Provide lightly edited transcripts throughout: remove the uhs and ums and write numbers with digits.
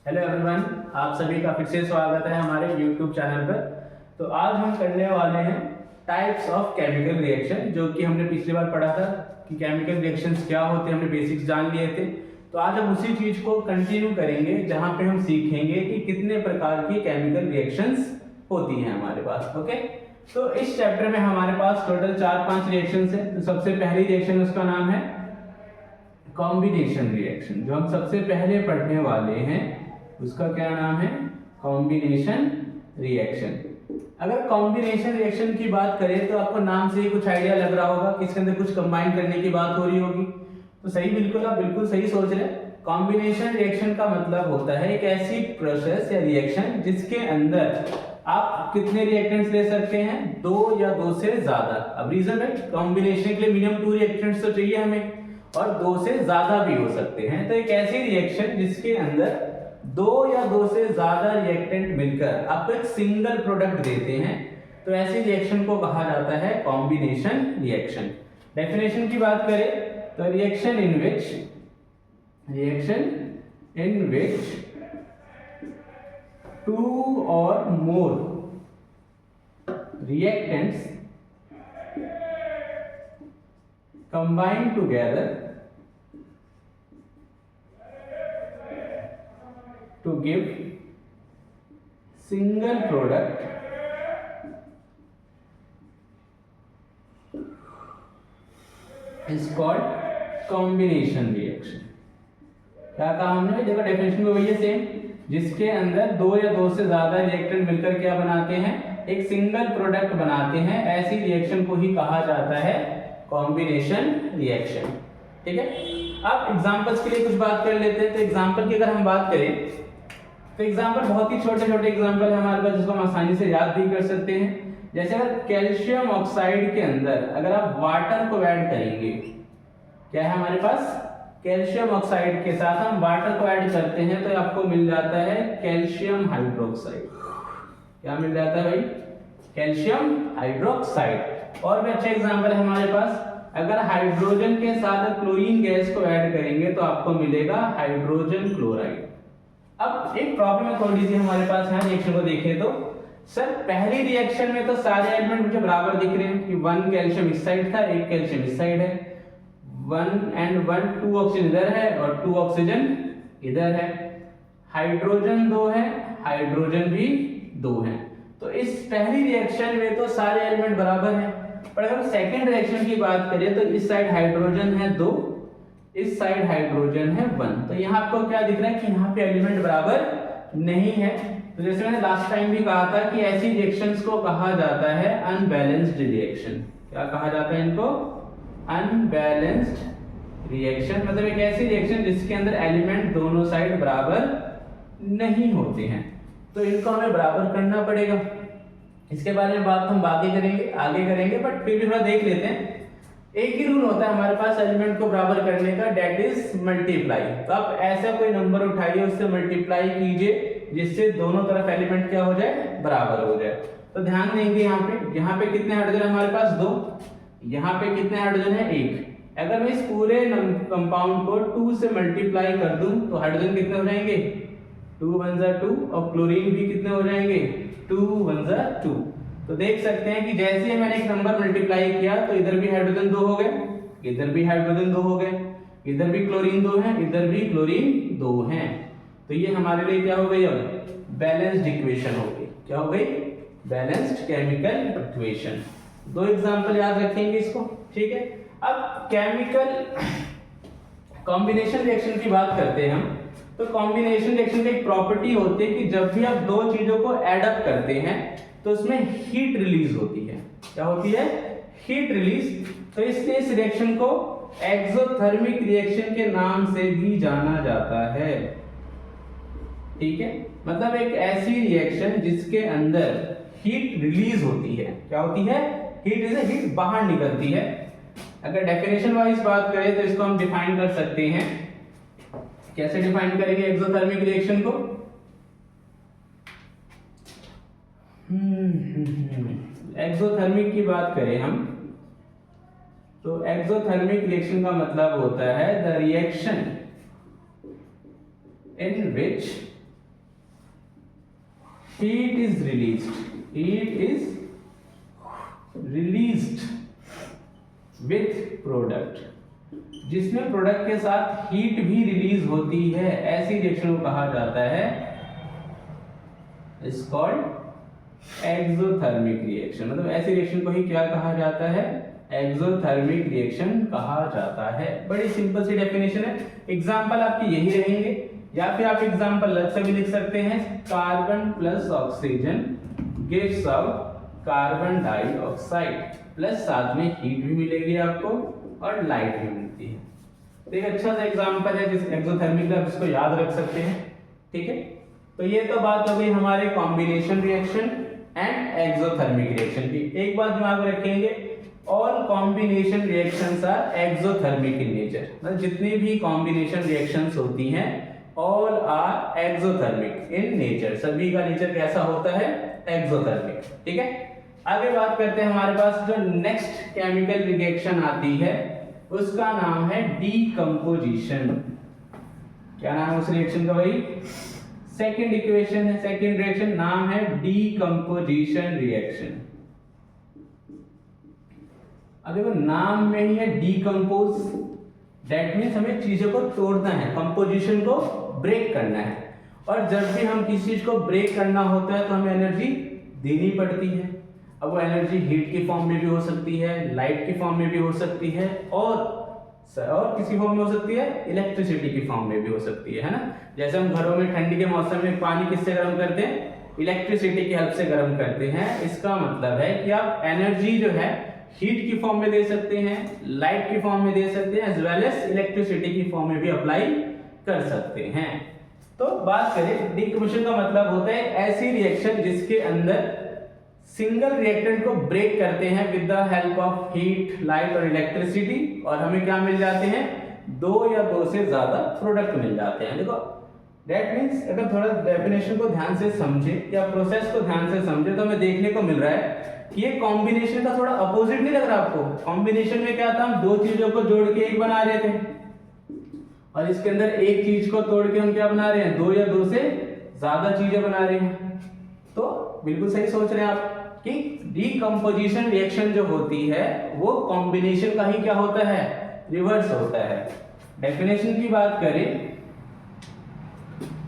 Hello everyone, आप सभी का फिर से स्वागत है हमारे YouTube चैनल पर। तो आज हम करने वाले हैं टाइप्स ऑफ केमिकल रिएक्शन, जो कि हमने पिछली बार पढ़ा था कि केमिकल रिएक्शंस क्या होते हैं, हमने बेसिक्स जान लिए थे। तो आज हम उसी चीज को कंटिन्यू करेंगे जहां पे हम सीखेंगे कि कितने प्रकार की केमिकल रिएक्शंस होती हैं हमारे पास। ओके, तो इस चैप्टर में हमारे पास टोटल 4-5 रिएक्शंस है। तो सबसे पहली रिएक्शन, उसका नाम है कॉम्बिनेशन रिएक्शन। जो हम सबसे पहले पढ़ने वाले हैं उसका क्या नाम है? Combination reaction. अगर कॉम्बिनेशन रिएक्शन की बात करें तो आपको नाम से ही कुछ आइडिया लग रहा होगा कि इसके अंदर कुछ कंबाइन करने की बात हो रही होगी। तो सही, बिल्कुल, आप बिल्कुल सही सोच रहे हैं। कॉम्बिनेशन रिएक्शन का मतलब होता है एक ऐसी प्रोसेस या रिएक्शन जिसके अंदर आप कितने रिएक्टेंट्स ले सकते हैं? 2 या 2 से ज्यादा। अब रीजन है, कॉम्बिनेशन के लिए मिनिमम 2 रिएक्टेंट्स तो चाहिए हमें, और 2 से ज्यादा भी हो सकते हैं। तो एक ऐसी रिएक्शन जिसके अंदर 2 या 2 से ज्यादा रिएक्टेंट मिलकर आपको एक सिंगल प्रोडक्ट देते हैं, तो ऐसी रिएक्शन को कहा जाता है कॉम्बिनेशन रिएक्शन। डेफिनेशन की बात करें तो रिएक्शन इन विच 2 और मोर reactants combine together to give single product is called combination reaction। क्या कहा हमने? देखो डेफिनेशन में वही है सेम, जिसके अंदर 2 या 2 से ज्यादा रिएक्टेंट मिलकर क्या बनाते हैं? एक सिंगल प्रोडक्ट बनाते हैं। ऐसी रिएक्शन को ही कहा जाता है कॉम्बिनेशन रिएक्शन। ठीक है, अब एग्जांपल्स के लिए कुछ बात कर लेते हैं। तो एग्जांपल की अगर हम बात करें तो एग्जांपल बहुत ही छोटे छोटे एग्जांपल है हमारे पास, जिसको हम आसानी से याद भी कर सकते हैं। जैसे अगर कैल्शियम ऑक्साइड के अंदर अगर आप वाटर को ऐड करेंगे, क्या है हमारे पास? कैल्शियम ऑक्साइड के साथ हम वाटर को ऐड करते हैं तो आपको मिल जाता है कैल्शियम हाइड्रोक्साइड। क्या मिल जाता है भाई? Calcium hydroxide. और भी अच्छा एग्जांपल है हमारे पास, अगर हाइड्रोजन के साथ क्लोरीन गैस को ऐड करेंगे तो आपको मिलेगा हाइड्रोजन क्लोराइड। अब एक प्रॉब्लम है थोड़ी सी हमारे पास है रिएक्शन को देखें तो, सर पहली रिएक्शन में तो सारे एलिमेंट मुझे बराबर दिख रहे हैं कि 1 कैल्शियम इस साइड था, 1 कैल्शियम इस साइड है, 1 and 1 2 ऑक्सीजन इधर है और 2 ऑक्सीजन इधर है। हाइड्रोजन 2 है, हाइड्रोजन भी 2 है। तो इस पहली रिएक्शन में तो सारे एलिमेंट बराबर हैं। पर अगर सेकंड रिएक्शन की बात करें तो इस साइड हाइड्रोजन है 2, इस साइड हाइड्रोजन है 1। तो यहाँ आपको क्या दिख रहा है कि यहाँ पे एलिमेंट बराबर नहीं है। तो जैसे मैंने लास्ट टाइम भी कहा था कि ऐसी रिएक्शंस को कहा जाता है अनबैलेंस्ड रिएक्शन। क्या कहा जाता है इनको? Unbalanced reaction. मतलब एक ऐसी रिएक्शन जिसके अंदर एलिमेंट दोनों साइड बराबर नहीं होते हैं, तो इनको हमें बराबर करना पड़ेगा। इसके बारे में बात हम आगे करेंगे, बट फिर भी थोड़ा देख लेते हैं। एक ही रूल होता है हमारे पास एलिमेंट को बराबर करने का, डेट इज मल्टीप्लाई। तो आप ऐसा कोई नंबर उठाइए, उससे मल्टीप्लाई कीजिए जिससे दोनों तरफ एलिमेंट क्या हो जाए? बराबर हो जाए। तो ध्यान देंगे यहाँ पे कितने हाइड्रोजन हमारे पास? 2। यहाँ पे कितने हाइड्रोजन है? 1। अगर मैं इस पूरे कंपाउंड को 2 से मल्टीप्लाई कर दूं तो हाइड्रोजन कितने हो जाएंगे? 2 1 जा 2, और क्लोरीन भी कितने हो जाएंगे? 2 1 जा 2। तो देख सकते हैं कि जैसे ही मैंने एक नंबर मल्टीप्लाई किया तो इधर भी हाइड्रोजन 2 हो गए, इधर भी हाइड्रोजन 2 हो गए, इधर भी क्लोरीन 2 है, इधर भी क्लोरीन 2 है। तो ये हमारे लिए क्या हो गई? अब बैलेंस्ड इक्वेशन हो गई। क्या हो गई? Balanced chemical equation. 2 एग्जांपल याद रखेंगे इसको। ठीक है, अब केमिकल कॉम्बिनेशन रिएक्शन की बात करते हैं हम। तो कॉम्बिनेशन रिएक्शन की एक प्रॉपर्टी होती है कि जब भी आप 2 चीजों को ऐड अप करते हैं तो उसमें हीट रिलीज होती है। क्या होती है? Heat release. तो इसलिए इस रिएक्शन को एक्सोथर्मिक रिएक्शन के नाम से भी जाना जाता है। ठीक है, मतलब एक ऐसी रिएक्शन जिसके अंदर हीट रिलीज होती है। क्या होती है? हीट बाहर निकलती है। अगर डेफिनेशन वाइज बात करें तो इसको हम डिफाइन कर सकते हैं। कैसे डिफाइन करेंगे एक्सोथर्मिक रिएक्शन को? एक्सोथर्मिक की बात करें हम तो एक्सोथर्मिक रिएक्शन का मतलब होता है the reaction in which heat is released with product, जिसमें प्रोडक्ट के साथ हीट भी रिलीज होती है, ऐसी रिएक्शन को कहा जाता है इज कॉल्ड एक्सोथर्मिक रिएक्शन। मतलब ऐसी रिएक्शन को ही क्या कहा जाता है, एक्सोथर्मिक रिएक्शन कहा जाता है। बड़ी सिंपल सी डेफिनेशन है। एग्जांपल आपके यही रहेंगे, या फिर आप एग्जांपल अलग से भी लिख सकते हैं। Carbon plus oxygen gives out carbon dioxide, plus साथ में हीट भी मिलेगी आपको और लाइट भी मिलती है। तो एक अच्छा सा एग्जांपल है जिस एक्सोथर्मिक का, आप इसको याद रख सकते हैं। ठीक है, तो ये तो बात हो गई हमारे combination reaction and exothermic reaction की। एक बात दिमाग में रखेंगे, all combination reactions are exothermic in nature. मतलब जितनी भी कॉम्बिनेशन रिएक्शंस होती हैं all are exothermic in nature, सभी का नेचर कैसा होता है, एक्सोथर्मिक। ठीक है, आगे बात करते हैं। हमारे पास जो नेक्स्ट केमिकल रिएक्शन आती है उसका नाम है डीकंपोजिशन। क्या नाम है उस रिएक्शन का भाई, सेकंड इक्वेशन है, सेकंड रिएक्शन नाम है डीकंपोजिशन रिएक्शन। अब देखो नाम में ही है डीकंपोज, दैट मींस हमें चीजों को तोड़ना है, कंपोजिशन को ब्रेक करना है। और जब भी हम किसी चीज को ब्रेक करना होता है तो हमें एनर्जी देनी पड़ती है। अब वो एनर्जी हीट की फॉर्म में भी हो सकती है, लाइट की फॉर्म में भी हो सकती है, और किसी फॉर्म में हो सकती है, इलेक्ट्रिसिटी की फॉर्म में भी हो सकती है ना। जैसे हम घरों में ठंडी के मौसम में पानी किससे गर्म करते हैं, इलेक्ट्रिसिटी की हेल्प से गर्म करते हैं। इसका मतलब है कि आप एनर्जी जो है हीट की फॉर्म में दे सकते हैं, लाइट की फॉर्म में दे सकते हैं, एज वेल एज इलेक्ट्रिसिटी की फॉर्म में भी अप्लाई कर सकते हैं। तो बात करें डीकंपोजिशन का मतलब होता है ऐसी रिएक्शन जिसके अंदर सिंगल रिएक्टेंट को ब्रेक करते हैं with the help of heat, light और इलेक्ट्रिसिटी, और हमें क्या मिल जाते हैं, दो या दो से ज्यादा प्रोडक्ट मिल जाते हैं। देखो दैट मींस अगर थोड़ा डेफिनेशन को ध्यान से समझे या प्रोसेस को ध्यान से समझे तो हमें देखने को मिल रहा है कि ये कॉम्बिनेशन का थोड़ा अपोजिट नहीं लग रहा आपको। कॉम्बिनेशन में क्या था, हम दो चीजों को जोड़ के एक बना रहे थे, और इसके अंदर एक चीज को तोड़ के हम क्या बना रहे हैं, दो या दो से ज्यादा चीजें बना रहे हैं। तो बिल्कुल सही सोच रहे हैं आप कि डीकंपोजिशन रिएक्शन जो होती है वो कॉम्बिनेशन का ही क्या होता है, रिवर्स होता है। डेफिनेशन की बात करें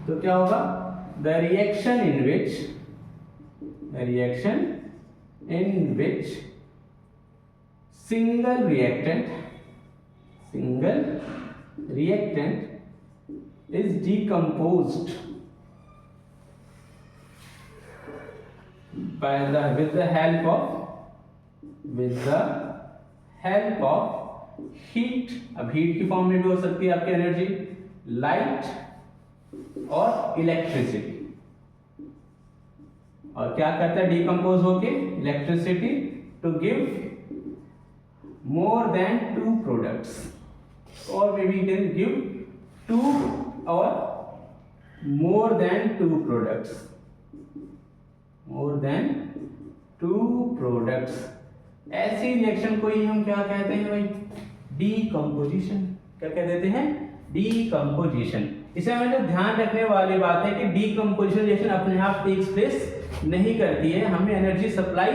तो क्या होगा, the reaction in which single reactant is decomposed with the help of heat। अब हीट की फॉर्म में भी हो सकती है आपकी एनर्जी, लाइट और इलेक्ट्रिसिटी। और क्या करता है डीकंपोज होके, electricity to give more than two products, or maybe you can give two or more than two products, ऐसी रिएक्शन को ही हम क्या कहते हैं भाई, डीकंपोजिशन। क्या कह देते हैं, डीकंपोजिशन। इसे हमें जो ध्यान रखने वाली बात है कि डीकंपोजिशन रिएक्शन अपने आप टेक्स प्लेस नहीं करती है, हमें एनर्जी सप्लाई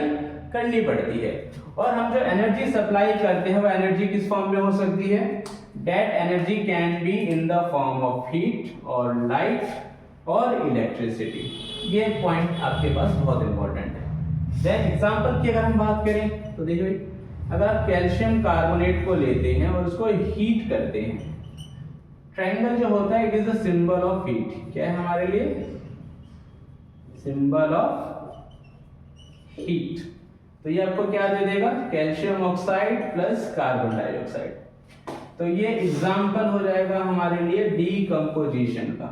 करनी पड़ती है। और हम जो एनर्जी सप्लाई करते हैं वो एनर्जी किस फॉर्म में हो सकती है, that energy can be in the form of heat और लाइट और इलेक्ट्रिसिटी। ये पॉइंट आपके पास बहुत इंपॉर्टेंट है। देन एग्जांपल की अगर हम बात करें तो देखिए, अगर आप कैल्शियम कार्बोनेट को लेते हैं और उसको हीट करते हैं, ट्रायंगल जो होता है it is the symbol of heat. क्या है हमारे लिए, सिंबल ऑफ हीट। तो ये आपको क्या दे देगा, calcium oxide plus carbon dioxide. तो ये एग्जांपल हो जाएगा हमारे लिए डीकंपोजिशन का।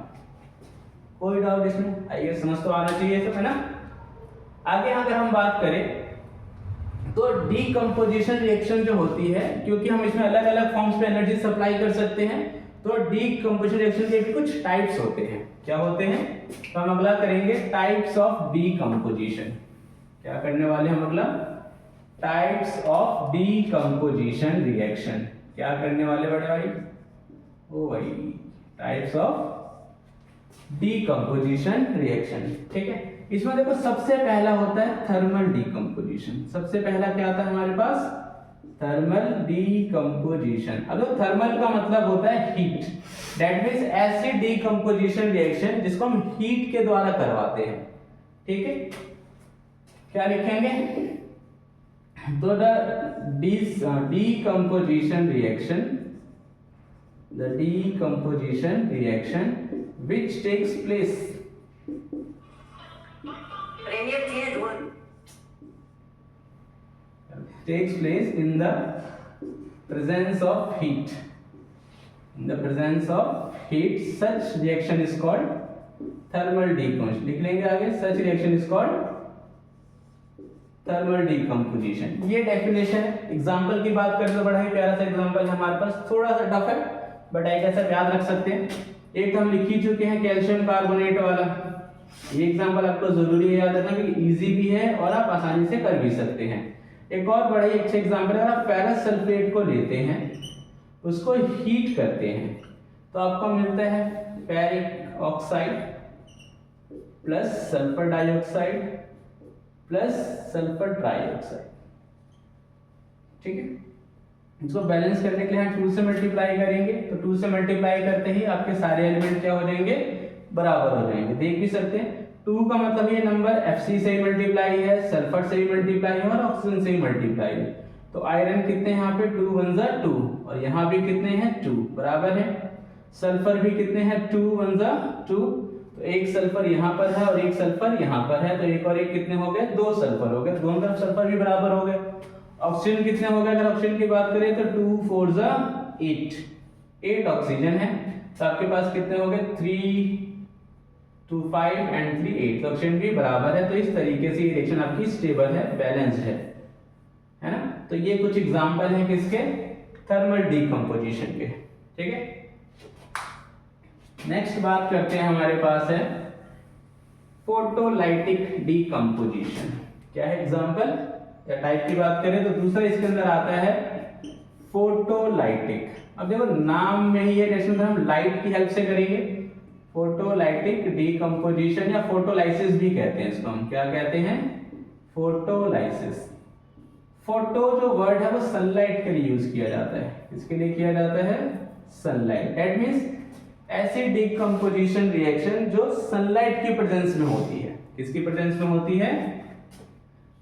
कोई डाउट इसमें, आइए समझ तो आना चाहिए सब, है ना। आगे अगर हम बात करें तो डीकंपोजिशन रिएक्शन जो होती है, क्योंकि हम इसमें अलग अलग फॉर्म्स पे एनर्जी सप्लाई कर सकते हैं, तो डीकंपोजिशन रिएक्शन के भी कुछ टाइप्स होते हैं। क्या होते हैं, तो हम अगला करेंगे टाइप्स ऑफ डीकंपोजिशन। क्या करने वाले हम अगला, टाइप्स ऑफ डीकंपोजिशन रिएक्शन। क्या करने वाले बड़े भाई, ओ भाई, टाइप्स ऑफ डीकंपोजिशन रिएक्शन। ठीक है, इसमें देखो सबसे पहला होता है थर्मल डीकंपोजिशन। सबसे पहला क्या आता है हमारे पास? Thermal decomposition. अब थर्मल का मतलब होता है heat, that means acid decomposition reaction जिसको हम हीट के द्वारा करवाते हैं। ठीक है, क्या लिखेंगे? तो the decomposition reaction which takes place in the presence of heat. In the presence of heat, such reaction is called thermal decomposition. लिख लेंगे आगे, such reaction is called thermal decomposition. ये डेफिनेशन है। एग्जांपल की बात करें तो बड़ा ही प्यारा सा एग्जांपल है हमारे पास, थोड़ा सा टफ है बट आई कैसे याद रख सकते हैं। एक तो हम लिख ही चुके हैं कैल्शियम कार्बोनेट वाला, ये एग्जांपल आपको जरूरी है याद रखना क्योंकि इजी भी है और आप आसानी से कर भी सकते हैं। एक और बड़ा ही अच्छा एग्जांपल है, अगर आप फेरस सल्फेट को लेते हैं उसको हीट करते हैं तो आपको मिलता है ferric oxide plus sulphur dioxide plus sulphur trioxide. ठीक है, इसको बैलेंस करने के लिए हम 2 से मल्टीप्लाई करेंगे, तो 2 से मल्टीप्लाई करते ही आपके सारे एलिमेंट क्या हो जाएंगे? बराबर हो जाएंगे। देख भी सकते हैं 2 का मतलब ये नंबर Fc से ही मल्टीप्लाई है, सल्फर से ही मल्टीप्लाई है और ऑक्सीजन से ही मल्टीप्लाई है। तो आयरन कितने यहाँ पे 2 1 जा 2 और यहाँ भी कितने हैं 2 बराबर है। सल्फर भी कितने हैं 2 1 जा 2, तो एक सल्फर यहाँ पर है और एक सल्फर यहाँ पर है, तो एक और एक कितने हो गए? 2 सल्फर हो गए, दोनों तरफ सल्फर भी बराबर हो गए। ऑक्सीजन कितने हो गए? अगर ऑक्सीजन की बात करें तो 2 4 जा 8 ऑक्सीजन है, तो आपके पास कितने हो गए? 3 2 5 एंड 3 8, तो ऑक्सीजन भी बराबर है। तो इस तरीके से ये रिएक्शन आपकी स्टेबल है, बैलेंस्ड है ना। तो ये कुछ एग्जांपल हैं किसके? थर्मल डीकंपोजिशन के। ठीक है, नेक्स्ट बात करते हैं, हमारे पास है फोटोलाइटिक डीकंपोजिशन। क्या है एग्जांपल या टाइप की बात करें तो दूसरा इसके अंदर आता है फोटोलाइटिक। अब देखो नाम में ही है, जैसे हम लाइट की हेल्प से करेंगे। फोटोलाइटिक डीकंपोजिशन या फोटोलाइसिस भी कहते हैं इसको, हम क्या कहते हैं? फोटोलाइसिस। फोटो जो वर्ड है वो सनलाइट के लिए यूज किया जाता है। किसके लिए किया जाता है? Sunlight. That means acid decomposition reaction जो सनलाइट की प्रेजेंस में होती है। किसकी प्रेजेंस में होती है?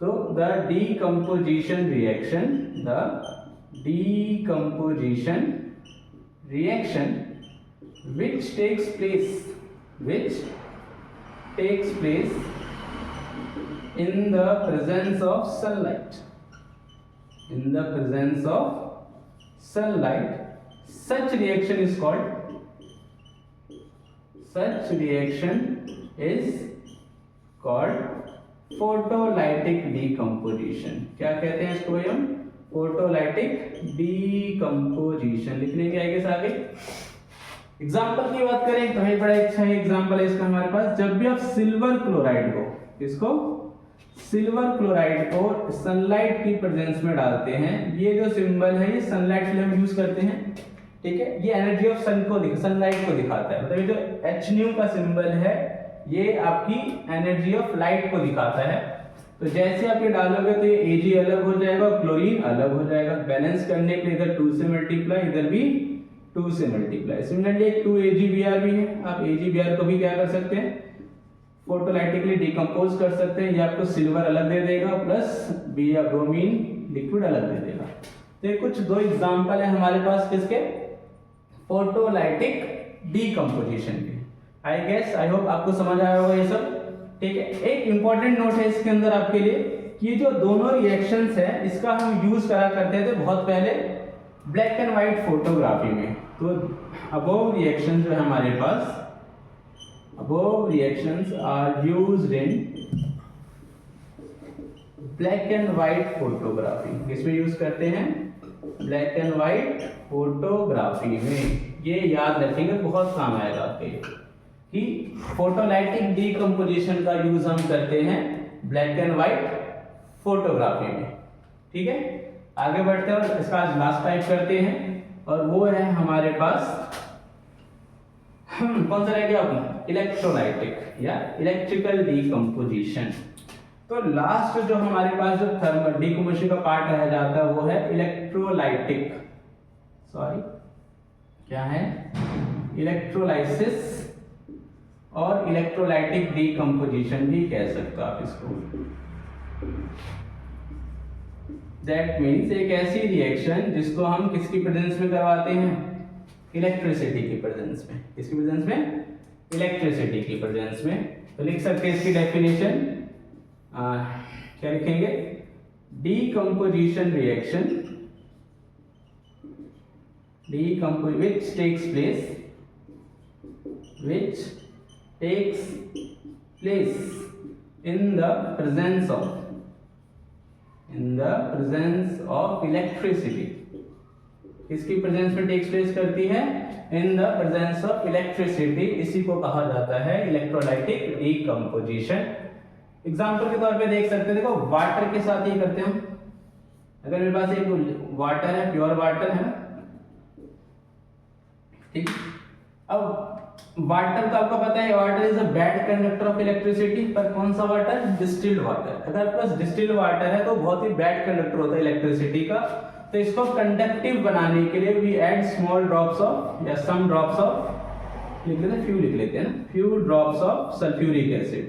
तो the decomposition reaction which takes place in the presence of sunlight. Such reaction is called photolytic decomposition. क्या कहते हैं इसको हम? Photolytic decomposition. लिखने के आगे एग्जाम्पल की बात करें तो ये बड़ा अच्छा एग्जाम्पल है इसका हमारे पास। जब भी आप सिल्वर क्लोराइड को सनलाइट की प्रेजेंस में डालते हैं, ये जो सिंबल है ये सनलाइट के लिए हम यूज करते हैं। ठीक है, ये एनर्जी ऑफ सनलाइट को दिखाता है। मतलब ये जो H का सिंबल है ये आपकी एनर्जी ऑफ लाइट को दिखाता है। तो जैसे आप ये डालोगे तो ये Ag अलग हो जाएगा और क्लोरीन अलग हो जाएगा। बैलेंस करने के लिए इधर 2 से मल्टीप्लाई, इधर भी 2 से मल्टीप्लाई। सिमिलरली एक 2 AgBr भी है, आप AgBr को भी क्या कर सकते हैं? फोटोलाइटिकली डिकम्पोज कर सकते हैं। ये आपको सिल्वर अलग दे देगा प्लस ब्रोमीन लिक्विड अलग दे देगा। तो ये कुछ 2 एग्जांपल है हमारे पास किसके? फोटोलाइटिक डीकंपोजिशन के। आई होप आपको समझ आया होगा ये सब। ठीक है, एक इंपॉर्टेंट नोट है इसके अंदर आपके लिए कि जो दोनों रिएक्शंस है इसका हम यूज करा करते थे बहुत पहले ब्लैक एंड व्हाइट फोटोग्राफी में। तो अबोव रिएक्शंस जो है हमारे पास, above reactions are used in black and white photography. किसमें यूज करते हैं? ब्लैक एंड व्हाइट फोटोग्राफी में। ये याद रखेंगे, बहुत काम आएगा आपके कि फोटोलाइटिक डीकंपोजिशन का यूज हम करते हैं ब्लैक एंड व्हाइट फोटोग्राफी में। ठीक है, आगे बढ़ते हैं और इसका आज लास्ट टाइप करते हैं और वो है हमारे पास कौन सा रह गया अपना? इलेक्ट्रोलाइटिक या इलेक्ट्रिकल डीकम्पोजिशन। तो लास्ट जो हमारे पास जो थर्मल डीकम्पोजिशन का पार्ट रह जाता है वो है इलेक्ट्रोलाइटिक, सॉरी क्या है, इलेक्ट्रोलाइसिस और इलेक्ट्रोलाइटिक डीकम्पोजिशन भी कह सकते हो आप इसको। दैट मीन्स एक ऐसी रिएक्शन जिसको हम किसकी प्रेजेंस में करवाते हैं, इलेक्ट्रिसिटी की प्रेजेंस में। किसकी प्रेजेंस में, इलेक्ट्रिसिटी की प्रेजेंस में। तो लिख सकते हैं इसकी डेफिनेशन, क्या लिखेंगे, decomposition reaction which takes place in the presence of electricity। किसकी प्रेजेंस में टेक्स प्लेस करती है, in the presence of electricity. इसी को कहा जाता है इलेक्ट्रोलाइटिक डीकम्पोजिशन। एग्जांपल के तौर पे देख सकते हैं, देखो वाटर के साथ ही करते हैं हम। अगर मेरे पास एक वाटर है, प्योर वाटर है, ठीक। अब वाटर का आपको पता है water is a bad conductor of electricity, पर कौन सा वाटर, डिस्टिल्ड वाटर। अगर आपके पास डिस्टिल्ड वाटर है तो बहुत ही बैड कंडक्टर होता है इलेक्ट्रिसिटी का। तो इसको कंडक्टिव बनाने के लिए we add small drops of या सम ड्रॉप्स ऑफ, लिख लेते हैं फ्यू, लिख लेते हैं ना, few drops of sulphuric acid.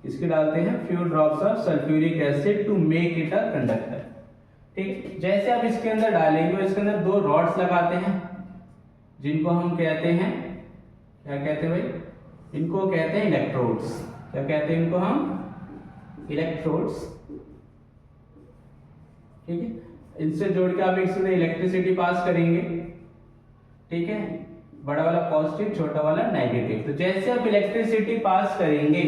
इसके डालते हैं few drops of sulphuric acid to make it a conductor, ठीक। जैसे आप इसके अंदर डालेंगे, इसके अंदर दो रॉड्स लगाते हैं जिनको हम कहते हैं, क्या कहते हैं भाई, इनको कहते हैं इलेक्ट्रोड्स। क्या कहते हैं इनको हम, इलेक्ट्रोड्स, ठीक है। इनसे जोड़ के आप इसमें इलेक्ट्रिसिटी पास करेंगे, ठीक है, बड़ा वाला पॉजिटिव, छोटा वाला नेगेटिव। तो जैसे आप इलेक्ट्रिसिटी पास करेंगे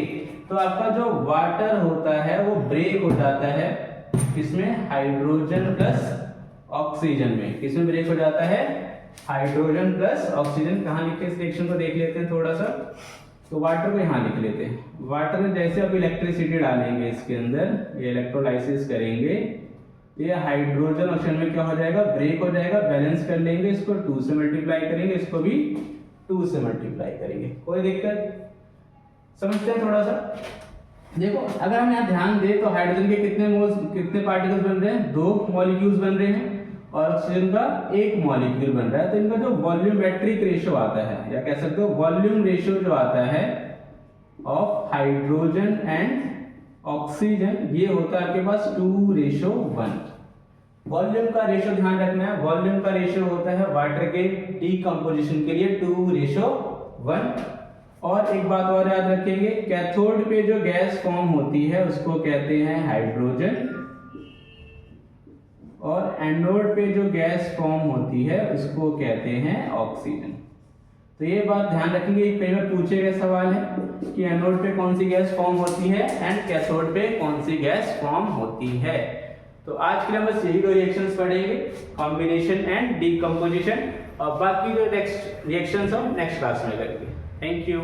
तो आपका जो वाटर होता है वो ब्रेक हो जाता है, इसमें हाइड्रोजन प्लस ऑक्सीजन में। किसमें ब्रेक हो जाता है, हाइड्रोजन प्लस ऑक्सीजन। कहाँ लिखे इस रिएक्शन को देख लेते हैं थोड़ा सा। तो वाटर को यहाँ लिख लेते हैं। वाटर में जैसे आप इलेक्ट्रिसिटी डालेंगे इसके अंदर, ये इलेक्ट्रोलाइसिस करेंगे, ये हाइड्रोजन ऑक्सीजन में क्या हो जाएगा, ब्रेक हो जाएगा। बैलेंस कर लेंगे, इसको 2 से मल्टीप्लाई करेंगे, इसको भी 2 से मल्टीप्लाई करेंगे। कोई दिक्कत, समझते हैं थोड़ा सा। देखो अगर हम यहाँ ध्यान दें तो हाइड्रोजन के कितने पार्टिकल्स बन रहे हैं, 2 मॉलिक्यूल्स बन रहे हैं, और ऑक्सीजन का 1 मॉलिक्यूल बन रहा है। तो इनका जो वॉल्यूमेट्रिक रेशियो आता है, या कह सकते हो वॉल्यूम रेशियो जो आता है ऑफ हाइड्रोजन एंड ऑक्सीजन, ये होता है आपके पास 2:1। वॉल्यूम का रेशियो ध्यान रखना है, वॉल्यूम का रेशियो होता है वाटर के डीकम्पोजिशन के लिए 2:1। और एक बात और याद रखेंगे, कैथोड पे जो गैस फॉर्म होती है उसको कहते हैं हाइड्रोजन, और एनोड पे जो गैस फॉर्म होती है उसको कहते हैं ऑक्सीजन। तो ये बात ध्यान रखेंगे, कई बार पूछे गए सवाल है कि एनोड पे कौन सी गैस फॉर्म होती है एंड कैथोड पे कौन सी गैस फॉर्म होती है। तो आज के लिए बस यही 2 रिएक्शंस पढ़ेंगे, कॉम्बिनेशन एंड डीकम्पोजिशन, और बाकी जो नेक्स्ट रिएक्शंस हम नेक्स्ट क्लास में करेंगे। Thank you.